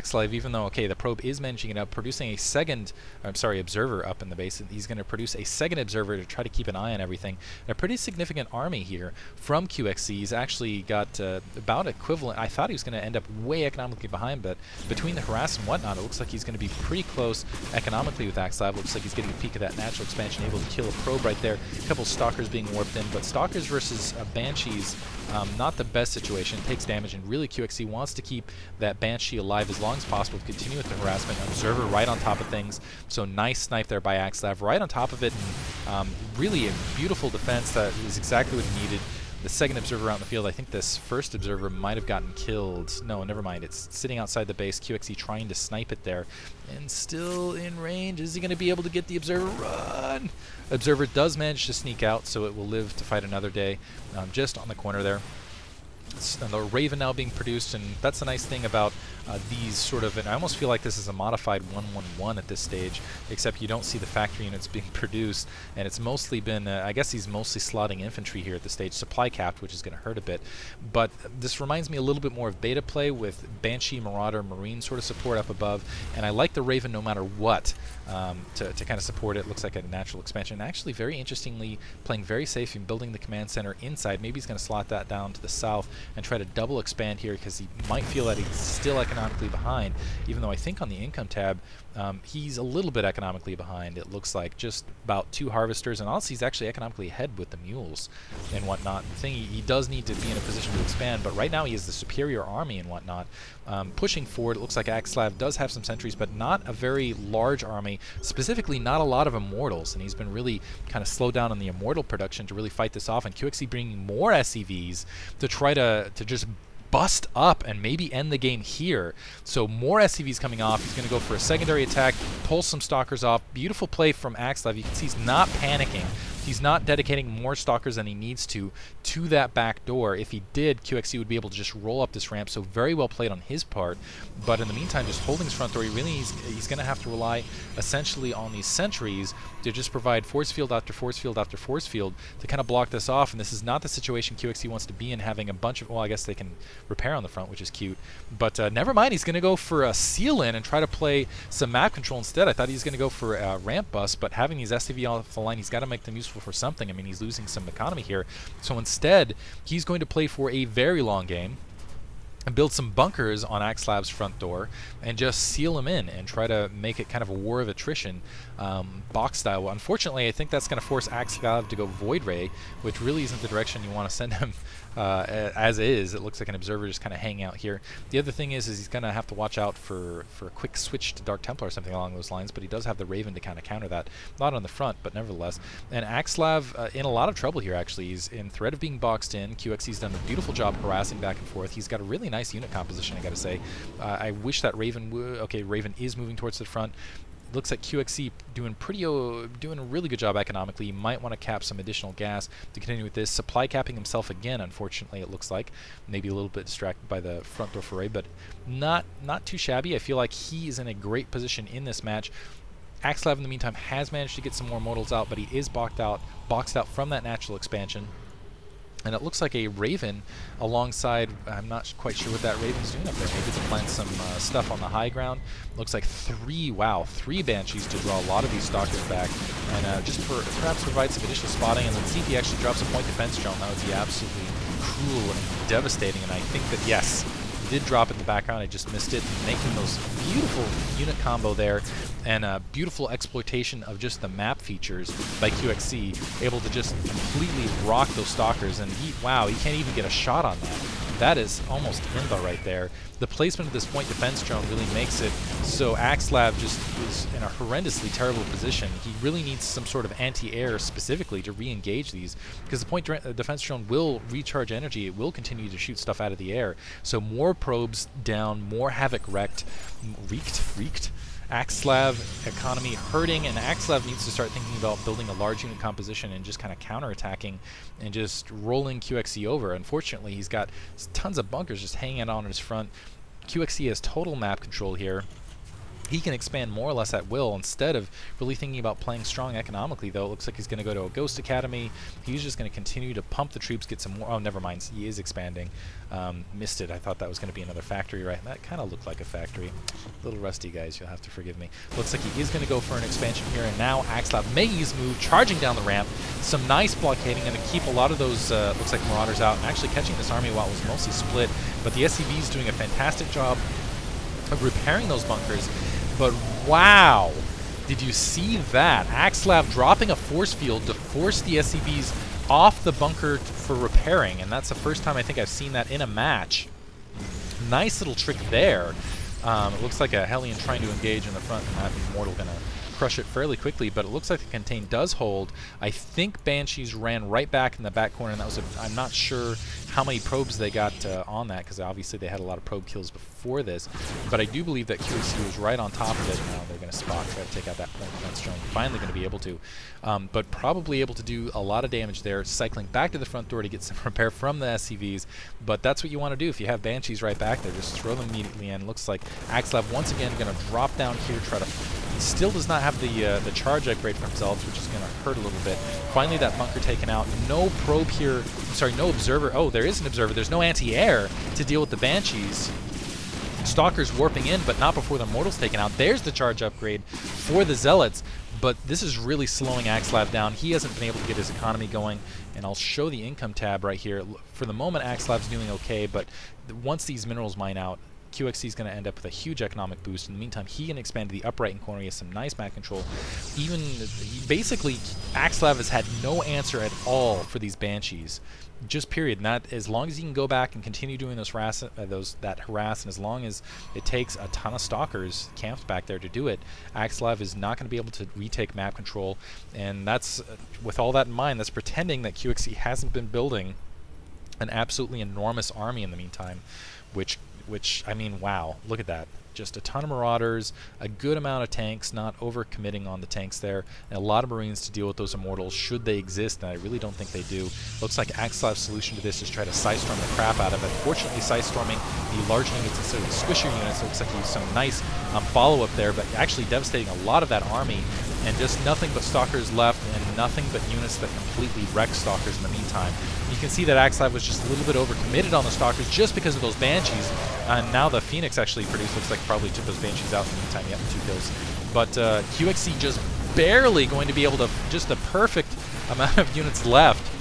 AxSlav, even though, okay, the probe is managing it up, producing a second, observer up in the base. He's going to produce a second observer to try to keep an eye on everything. And a pretty significant army here from QXC. He's actually got about equivalent. I thought he was going to end up way economically behind, but between the harass and whatnot, it looks like he's going to be pretty close economically with AxSlav. Looks like he's getting a peek of that natural expansion, able to kill a probe right there. A couple Stalkers being warped in, but Stalkers versus Banshees, not the best situation. Takes damage, and really QXC wants to keep that Banshee alive as long as possible to continue with the harassment. Observer right on top of things, so nice snipe there by AxSlav right on top of it, and really a beautiful defense that is exactly what he needed. The second observer out in the field, I think this first observer might have gotten killed. No, never mind. It's sitting outside the base. QXC trying to snipe it there. And still in range. Is he going to be able to get the observer? Run! Observer does manage to sneak out, so it will live to fight another day. Just on the corner there. And the Raven now being produced, and that's the nice thing about these sort of, and I almost feel like this is a modified 1-1-1 at this stage, except you don't see the factory units being produced, and it's mostly been, I guess he's mostly slotting infantry here at this stage, supply capped, which is going to hurt a bit. But this reminds me a little bit more of beta play with Banshee, Marauder, Marine sort of support up above, and I like the Raven no matter what to kind of support it. Looks like a natural expansion. Actually, very interestingly, playing very safe and building the command center inside. Maybe he's going to slot that down to the south and try to double expand here because he might feel that he's still economically behind, even though I think on the income tab he's a little bit economically behind. It looks like just about 2 harvesters, and honestly he's actually economically ahead with the mules and whatnot. The thing, he does need to be in a position to expand, but right now he has the superior army and whatnot. Pushing forward, it looks like AxSlav does have some sentries, but not a very large army, specifically not a lot of immortals, and he's been really kind of slowed down on the immortal production to really fight this off, and QXC bringing more SCVs to try to just bust up and maybe end the game here. So more SCVs coming off. He's going to go for a secondary attack, pull some Stalkers off. Beautiful play from AxSlav. You can see he's not panicking. He's not dedicating more Stalkers than he needs to that back door. If he did, QXC would be able to just roll up this ramp, so very well played on his part. But in the meantime, just holding his front door, he's going to have to rely essentially on these sentries to just provide force field after force field after force field to kind of block this off. And this is not the situation QXC wants to be in, having a bunch of, well, I guess they can repair on the front, which is cute. But never mind, he's going to go for a seal in and try to play some map control instead. I thought he was going to go for a ramp bust, but having these SCV off the line, he's got to make them useful for something. I mean, he's losing some economy here. So instead, he's going to play for a very long game and build some bunkers on AxSlav's front door and just seal him in and try to make it kind of a war of attrition, box style. Unfortunately, I think that's going to force AxSlav to go Void Ray, which really isn't the direction you want to send him as is. It looks like an observer just kind of hanging out here. The other thing is he's going to have to watch out for a quick switch to Dark Templar or something along those lines, but he does have the Raven to kind of counter that. Not on the front, but nevertheless. And AxSlav in a lot of trouble here, actually. He's in threat of being boxed in. QXC's done a beautiful job harassing back and forth. He's got a really nice unit composition, I gotta say. I wish that Raven would... Okay, Raven is moving towards the front. Looks like QXC doing a really good job economically. You might want to cap some additional gas to continue with this. Supply capping himself again, unfortunately, it looks like. Maybe a little bit distracted by the front door foray, but not too shabby. I feel like he is in a great position in this match. AxSlav, in the meantime, has managed to get some more modals out, but he is boxed out from that natural expansion. And it looks like a Raven alongside, I'm not quite sure what that Raven's doing up there. Maybe to plant some stuff on the high ground. Looks like three Banshees to draw a lot of these Stalkers back. And just perhaps provide some additional spotting. And let's see if he actually drops a point defense drone. That would be absolutely cruel and devastating. And I think that, yes, he did drop in the background. I just missed it. Making those beautiful unit combo there. And a beautiful exploitation of just the map features by QXC, able to just completely rock those Stalkers, and wow, he can't even get a shot on that. That is almost inba right there. The placement of this point defense drone really makes it so AxSlav just is in a horrendously terrible position. He really needs some sort of anti-air specifically to re-engage these, because the point defense drone will recharge energy. It will continue to shoot stuff out of the air. So more probes down, more havoc wreaked. AxSlav economy hurting, and AxSlav needs to start thinking about building a large unit composition and just kind of counterattacking and just rolling QXC over. Unfortunately, he's got tons of bunkers just hanging out on his front. QXC has total map control here. He can expand more or less at will instead of really thinking about playing strong economically, though. It looks like he's going to go to a Ghost Academy. He's just going to continue to pump the troops, get some more. Oh, never mind. He is expanding. Missed it. I thought that was going to be another factory, right? That kind of looked like a factory. A little rusty, guys. You'll have to forgive me. Looks like he is going to go for an expansion here, and now AxSlav makes his move, charging down the ramp. Some nice blockading, going to keep a lot of those, looks like Marauders out, and actually catching this army while it was mostly split. But the SCV is doing a fantastic job of repairing those bunkers. But wow, did you see that? AxSlav dropping a force field to force the SCVs off the bunker for repairing, and that's the first time I think I've seen that in a match. Nice little trick there. It looks like a Hellion trying to engage in the front, and that Immortal going to crush it fairly quickly, but it looks like the contain does hold. I think Banshees ran right back in the back corner, and that was I'm not sure how many probes they got on that, because obviously they had a lot of probe kills before this, but I do believe that QXC was right on top of it. Now they're going to spot, try to take out that point defense drone. Finally going to be able to, but probably able to do a lot of damage there, cycling back to the front door to get some repair from the SCVs, but that's what you want to do if you have Banshees right back there. Just throw them immediately in. Looks like AxSlav once again going to drop down here, try to... He still does not have the charge upgrade for himself, which is going to hurt a little bit. Finally, that bunker taken out. No probe here. I'm sorry, no observer. Oh, there is an observer. There's no anti-air to deal with the Banshees. Stalkers warping in, but not before the Mortal's taken out. There's the charge upgrade for the Zealots, but this is really slowing AxSlav down. He hasn't been able to get his economy going, and I'll show the income tab right here. For the moment, AxSlav's doing okay, but once these minerals mine out, QXC is going to end up with a huge economic boost. In the meantime, he can expand to the upright and corner. He has some nice map control. Even basically, AxSlav has had no answer at all for these Banshees. Just period. And that, as long as he can go back and continue doing those harass, and as long as it takes a ton of stalkers camped back there to do it, AxSlav is not going to be able to retake map control. And that's, with all that in mind, that's pretending that QXC hasn't been building an absolutely enormous army in the meantime, which I mean, wow, look at that. Just a ton of Marauders, a good amount of tanks, not over-committing on the tanks there, and a lot of Marines to deal with those Immortals, should they exist, and I really don't think they do. Looks like AxSlav's solution to this is try to Psystorm the crap out of it. Fortunately, Psystorming the large units instead of the squisher units, looks like he used some nice follow-up there, but actually devastating a lot of that army, and just nothing but Stalkers left, and nothing but units that completely wreck Stalkers in the meantime. You can see that AxSlav was just a little bit over-committed on the Stalkers just because of those Banshees, and now the Phoenix actually produced, looks like probably took those Banshees out in the meantime. Yep, 2 kills. But QXC just barely going to be able to, just a perfect amount of units left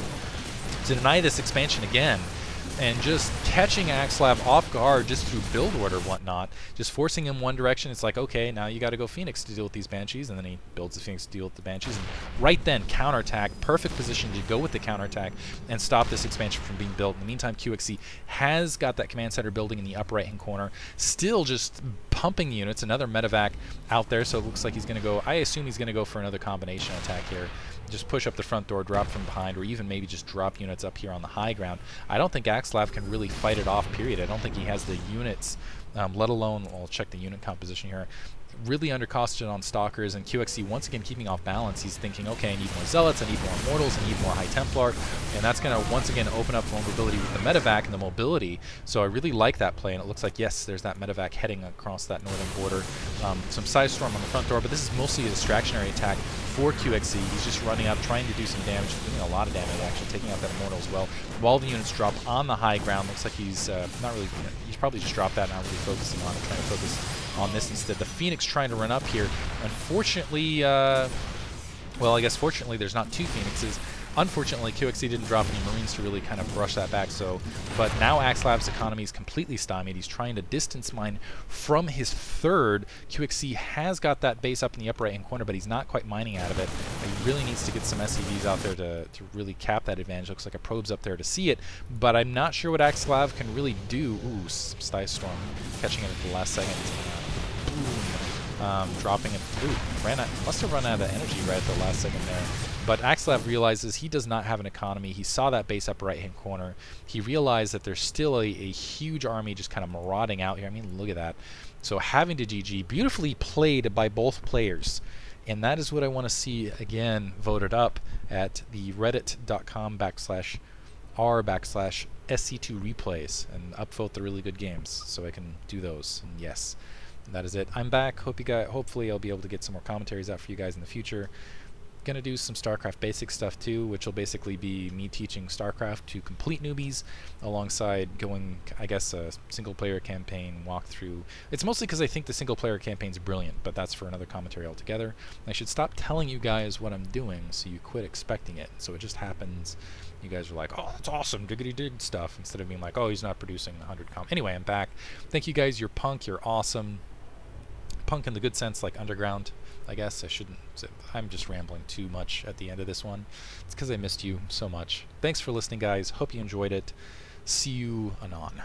to deny this expansion again. And just catching AxSlav off guard just through build order and whatnot, just forcing him one direction. It's like, okay, now you got to go Phoenix to deal with these Banshees, and then he builds the Phoenix to deal with the Banshees. And right then, counterattack, perfect position to go with the counterattack and stop this expansion from being built. In the meantime, QXC has got that command center building in the upper right-hand corner, still just pumping units. Another medevac out there, so it looks like he's going to go, I assume he's going to go for another combination attack here. Just push up the front door, drop from behind, or even maybe just drop units up here on the high ground. I don't think AxSlav can really fight it off, period. I don't think he has the units, let alone, I'll check the unit composition here, really undercosted on Stalkers, and QXC once again keeping off balance. He's thinking, okay, I need more Zealots, I need more Immortals, I need more High Templar, and that's going to once again open up vulnerability with the medevac and the mobility. So I really like that play, and it looks like, yes, there's that medevac heading across that northern border. Some Psystorm on the front door, but this is mostly a distractionary attack for QXC. He's just running up, trying to do some damage, doing a lot of damage actually, taking out that Immortal as well. While the units drop on the high ground, looks like he's not really, he's probably just dropped that, not really focusing on it, trying to focus on this instead. The Phoenix trying to run up here. Unfortunately, well, I guess fortunately there's not 2 Phoenixes. Unfortunately, QXC didn't drop any Marines to really kind of brush that back. So, but now AxSlav's economy is completely stymied. He's trying to distance mine from his third. QXC has got that base up in the upper right-hand corner, but he's not quite mining out of it. He really needs to get some SCVs out there to really cap that advantage. Looks like a probe's up there to see it, but I'm not sure what AxSlav can really do. Ooh, Psystorm catching it at the last second. Boom. Dropping it. Ooh, must have run out of energy right at the last second there. But AxSlav realizes he does not have an economy. He saw that base upper right-hand corner. He realized that there's still a huge army just kind of marauding out here. I mean, look at that. So having to GG, beautifully played by both players. And that is what I want to see, again, voted up at the reddit.com/r/SC2 replays, and upvote the really good games so I can do those. And yes, that is it. I'm back. Hopefully I'll be able to get some more commentaries out for you guys in the future. Gonna do some StarCraft basic stuff too, which will basically be me teaching StarCraft to complete newbies alongside going, I guess, a single player campaign walkthrough. It's mostly because I think the single player campaign's brilliant, but that's for another commentary altogether. I should stop telling you guys what I'm doing so you quit expecting it. So it just happens. You guys are like, oh, that's awesome, diggity dig stuff, instead of being like, oh, he's not producing 100 Anyway, I'm back. Thank you guys. You're punk. You're awesome. Punk in the good sense, like underground. I guess I shouldn't. I'm just rambling too much at the end of this one. It's because I missed you so much. Thanks for listening, guys. Hope you enjoyed it. See you anon.